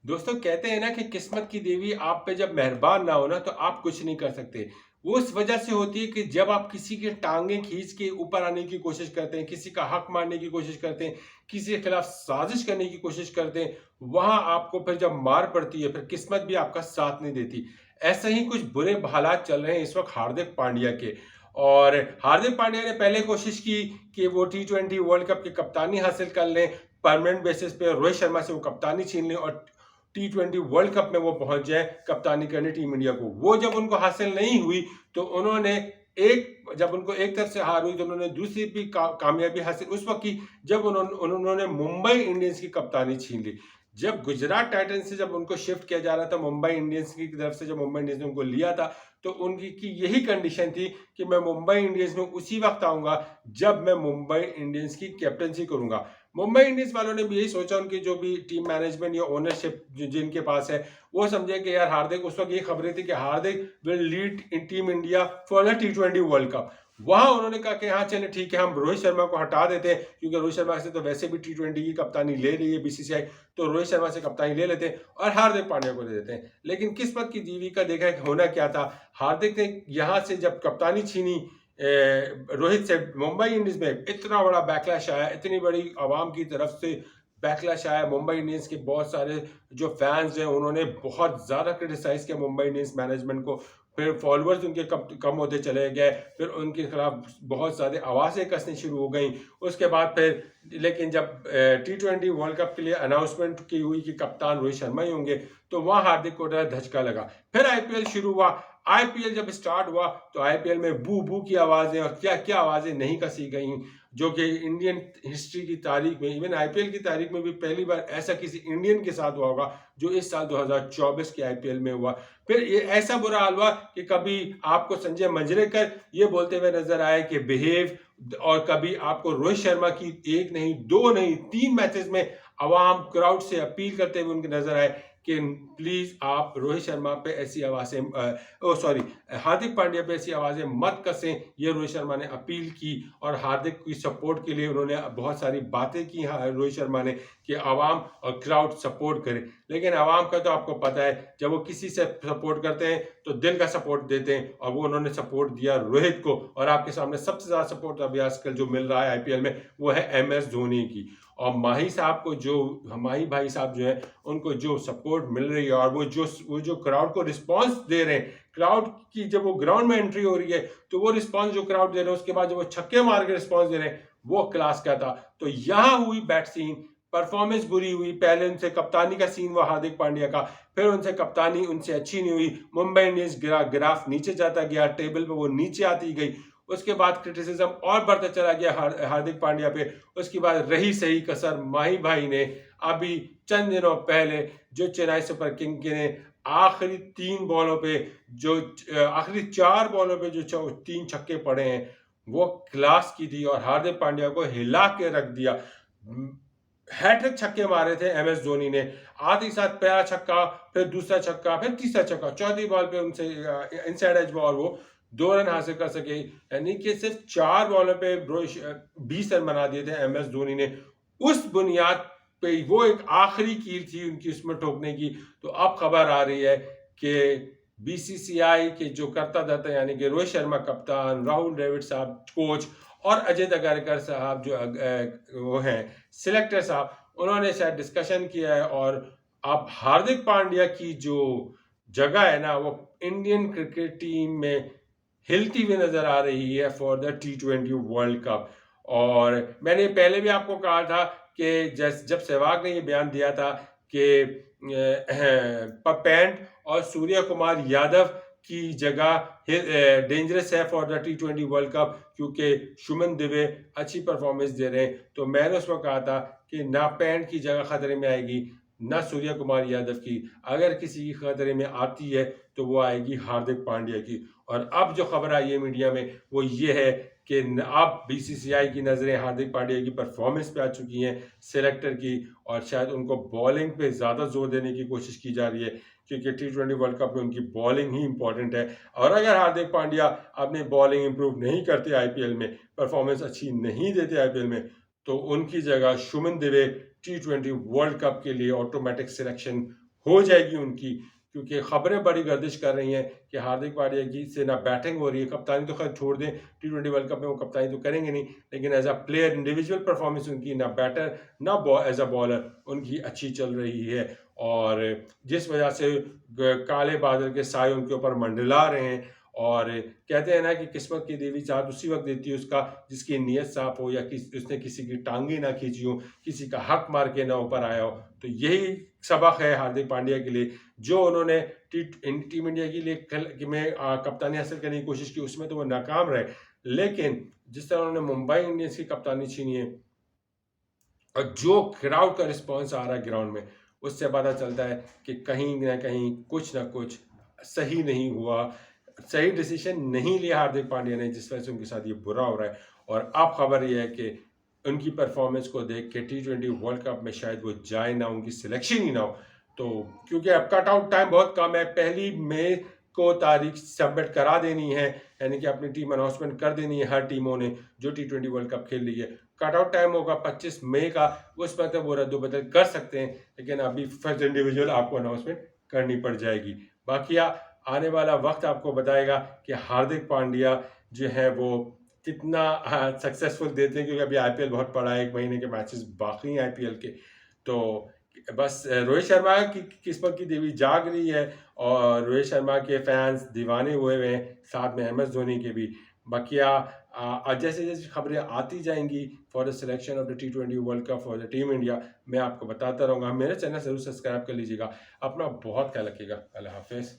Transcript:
दोस्तों कहते हैं ना कि किस्मत की देवी आप पे जब मेहरबान ना हो ना तो आप कुछ नहीं कर सकते। वो इस वजह से होती है कि जब आप किसी की टांगें खींच के ऊपर आने की कोशिश करते हैं, किसी का हक मारने की कोशिश करते हैं, किसी के खिलाफ साजिश करने की कोशिश करते हैं, वहां आपको फिर जब मार पड़ती है, फिर किस्मत भी आपका साथ नहीं देती। ऐसे ही कुछ बुरे हालात चल रहे हैं इस वक्त हार्दिक पांड्या के। और हार्दिक पांड्या ने पहले कोशिश की कि वो T20 वर्ल्ड कप की कप्तानी हासिल कर लें, परमानेंट बेसिस पे रोहित शर्मा से वो कप्तानी छीन लें और T20 वर्ल्ड कप में वो पहुंच जाए कप्तानी करने टीम इंडिया को। वो जब उनको हासिल नहीं हुई तो उन्होंने जब उनको एक तरफ से हार हुई तो उन्होंने दूसरी भी कामयाबी हासिल उस वक्त की जब उन्होंने मुंबई इंडियंस की कप्तानी छीन ली। जब गुजरात टाइटंस से जब उनको शिफ्ट किया जा रहा था मुंबई इंडियंस की तरफ से, जब मुंबई इंडियंस ने उनको लिया था तो उनकी की यही कंडीशन थी कि मैं मुंबई इंडियंस में उसी वक्त आऊंगा जब मैं मुंबई इंडियंस की कैप्टनसी करूंगा। मुंबई इंडियंस वालों ने भी यही सोचा, उनकी जो भी टीम मैनेजमेंट या ओनरशिप जिनके पास है, वो समझे कि यार हार्दिक, उस वक्त ये खबरें थी कि Hardik will lead in team India for the T20 world cup. वहां उन्होंने कहा कि हाँ चले ठीक है, हम रोहित शर्मा को हटा देते हैं क्योंकि रोहित शर्मा से तो वैसे भी T20 की कप्तानी ले रही है बीसीसीआई, तो रोहित शर्मा से कप्तानी ले लेते हैं और हार्दिक पांड्या को दे देते हैं। लेकिन किस्मत की दीवी का देखा होना क्या था, हार्दिक ने यहां से जब कप्तानी छीनी रोहित से, मुंबई इंडियंस में इतना बड़ा बैकलैश आया, इतनी बड़ी आवाम की तरफ से बैकलैश आया। मुंबई इंडियंस के बहुत सारे जो फैंस हैं उन्होंने बहुत ज़्यादा क्रिटिसाइज किया मुंबई इंडियंस मैनेजमेंट को। फिर फॉलोअर्स उनके कम कम होते चले गए, फिर उनके खिलाफ बहुत सारी आवाज़ें कसनी शुरू हो गई। उसके बाद फिर लेकिन जब T20 वर्ल्ड कप के लिए अनाउंसमेंट की हुई कि कप्तान रोहित शर्मा ही होंगे, तो वहाँ हार्दिक को धचका लगा। फिर आईपीएल शुरू हुआ। आईपीएल जब स्टार्ट हुआ तो आईपीएल में बू बू की आवाज़ें और क्या क्या आवाज़ें नहीं कसी गई, जो कि इंडियन हिस्ट्री की तारीख में, इवन आईपीएल की तारीख में भी पहली बार ऐसा किसी इंडियन के साथ हुआ होगा जो इस साल 2024 के आईपीएल में हुआ। फिर ये ऐसा बुरा हाल हुआ कि कभी आपको संजय मंजरेकर ये बोलते हुए नजर आए कि बिहेव, और कभी आपको रोहित शर्मा की एक नहीं, दो नहीं, 3 मैचेस में अवाम क्राउड से अपील करते हुए उनके नजर आए कि प्लीज आप रोहित शर्मा पे ऐसी आवाजें, हार्दिक पांड्या पे ऐसी आवाजें मत कसें। ये रोहित शर्मा ने अपील की और हार्दिक की सपोर्ट के लिए उन्होंने बहुत सारी बातें की रोहित शर्मा ने कि आवाम और क्राउड सपोर्ट करे। लेकिन आवाम का तो आपको पता है, जब वो किसी से सपोर्ट करते हैं तो दिल का सपोर्ट देते हैं, और वो उन्होंने सपोर्ट दिया रोहित को। और आपके सामने सबसे ज्यादा सपोर्ट अभी आजकल जो मिल रहा है आईपीएल में वो है MS धोनी की। और माही साहब को जो, माही भाई साहब जो है, उनको जो सपोर्ट मिल रही है और वो जो क्राउड को रिस्पांस दे रहे हैं, क्राउड की जब वो ग्राउंड में एंट्री हो रही है तो वो रिस्पांस जो क्राउड दे रहे हैं, उसके बाद जब वो छक्के मार के रिस्पांस दे रहे हैं, वो क्लास का था। तो यहां हुई बैट सीन, परफॉर्मेंस बुरी हुई। पहले उनसे कप्तानी का सीन हुआ हार्दिक पांड्या का, फिर उनसे कप्तानी उनसे अच्छी नहीं हुई। मुंबई इंडियंस ग्राफ नीचे जाता गया, टेबल पे वो नीचे आती गई। उसके बाद क्रिटिसिज्म और बढ़ता चला गया हार्दिक पांड्या पे। उसके बाद रही सही कसर माही भाई ने अभी चंद दिनों पहले, जो चेन्नई सुपर किंग के ने आखिरी 3 बॉलों पे, जो आखिरी 4 बॉलों पे जो 3 छक्के पड़े हैं, वो क्लास की थी और हार्दिक पांड्या को हिला के रख दिया। हैट्रिक छक्के मारे थे MS धोनी ने, आते ही साथ पहला छक्का, फिर दूसरा छक्का, फिर तीसरा छक्का, चौथी बॉल पे उनसे इनसाइड एज बॉल वो 2 रन हासिल कर सके। यानी कि सिर्फ 4 बॉलों पे 20 रन बना दिए थे MS धोनी ने। उस बुनियाद पे वो एक आखिरी कील थी उनकी उसमें ठोकने की। तो अब खबर आ रही है कि बीसीसीआई के जो करता धरता, यानी कि रोहित शर्मा कप्तान, राहुल द्रविड़ साहब कोच और अजय दगारकर साहब जो वो हैं सिलेक्टर साहब, उन्होंने शायद डिस्कशन किया है और अब हार्दिक पांड्या की जो जगह है ना, वो इंडियन क्रिकेट टीम में हिलती हुई नजर आ रही है for the T20 world cup. और मैंने पहले भी आपको कहा था कि जब सहवाग ने ये बयान दिया था कि पैंट और सूर्य कुमार यादव की जगह डेंजरस है for the T20 world cup, क्योंकि शुमन दुबे अच्छी परफॉर्मेंस दे रहे हैं। तो मैंने उसमें कहा था कि ना पैंट की जगह खतरे में आएगी, ना सूर्य कुमार यादव की। अगर किसी की खतरे में आती है तो वो आएगी हार्दिक पांड्या की। और अब जो खबर आई है मीडिया में वो ये है कि अब बीसीसीआई की नज़रें हार्दिक पांड्या की परफॉर्मेंस पे आ चुकी हैं, सिलेक्टर की, और शायद उनको बॉलिंग पे ज़्यादा जोर देने की कोशिश की जा रही है, क्योंकि T20 वर्ल्ड कप में उनकी बॉलिंग ही इंपॉर्टेंट है। और अगर हार्दिक पांड्या अपनी बॉलिंग इंप्रूव नहीं करते आईपीएल में, परफॉर्मेंस अच्छी नहीं देते आईपीएल में, तो उनकी जगह शुमन दुबे T20 वर्ल्ड कप के लिए ऑटोमेटिक सिलेक्शन हो जाएगी उनकी, क्योंकि खबरें बड़ी गर्दिश कर रही हैं कि हार्दिक पांड्या की से ना बैटिंग हो रही है, कप्तानी तो खैर छोड़ दें, T20 वर्ल्ड कप में वो कप्तानी तो करेंगे नहीं, लेकिन as a player individual performance उनकी ना बैटर ना एज अ बॉलर उनकी अच्छी चल रही है। और जिस वजह से काले बादल के साए उनके ऊपर मंडला रहे हैं, और कहते हैं ना कि किस्मत की देवी साथ उसी वक्त देती है उसका जिसकी नीयत साफ हो, या उसने किसी की टांगी ना खींची हो, किसी का हक मार के ना ऊपर आया हो। तो यही सबक है हार्दिक पांड्या के लिए, जो उन्होंने टीम इंडिया के लिए में कप्तानी हासिल करने की कोशिश की, उसमें तो वो नाकाम रहे, लेकिन जिस तरह उन्होंने मुंबई इंडियंस की कप्तानी छीनी है और जो क्राउड का रिस्पॉन्स आ रहा है ग्राउंड में, उससे पता चलता है कि कहीं ना कहीं कुछ ना कुछ सही नहीं हुआ, सही डिसीजन नहीं लिया हार्दिक पांड्या ने, जिस वजह से उनके साथ ये बुरा हो रहा है। और अब खबर ये है कि उनकी परफॉर्मेंस को देख के T20 वर्ल्ड कप में शायद वो जाए ना, उनकी सिलेक्शन ही ना हो। तो क्योंकि अब कट आउट टाइम बहुत कम है, 1 मई को तारीख सबमिट करा देनी है, यानी कि अपनी टीम अनाउंसमेंट कर देनी है हर टीमों ने जो T20 वर्ल्ड कप खेल रही है। कट आउट टाइम होगा 25 मई का, उस पर तक वो रद्द-बदल कर सकते हैं, लेकिन अभी फर्स्ट इंडिविजुअल आपको अनाउंसमेंट करनी पड़ जाएगी। बाकी आने वाला वक्त आपको बताएगा कि हार्दिक पांड्या जो है वो कितना सक्सेसफुल देते हैं, क्योंकि अभी आईपीएल बहुत पड़ा है, 1 महीने के मैचेस बाकी हैं आईपीएल के। तो बस रोहित शर्मा की किस्मत की देवी जाग रही है, और रोहित शर्मा के फैंस दीवाने हुए हैं, साथ में एमएस धोनी के भी। बकिया जैसे जैसे खबरें आती जाएंगी for the selection of the T20 world cup for the team India, मैं आपको बताता रहूँगा। मेरा चैनल जरूर सब्सक्राइब कर लीजिएगा। अपना बहुत ख्याल रखिएगा। अल्लाह हाफिज़।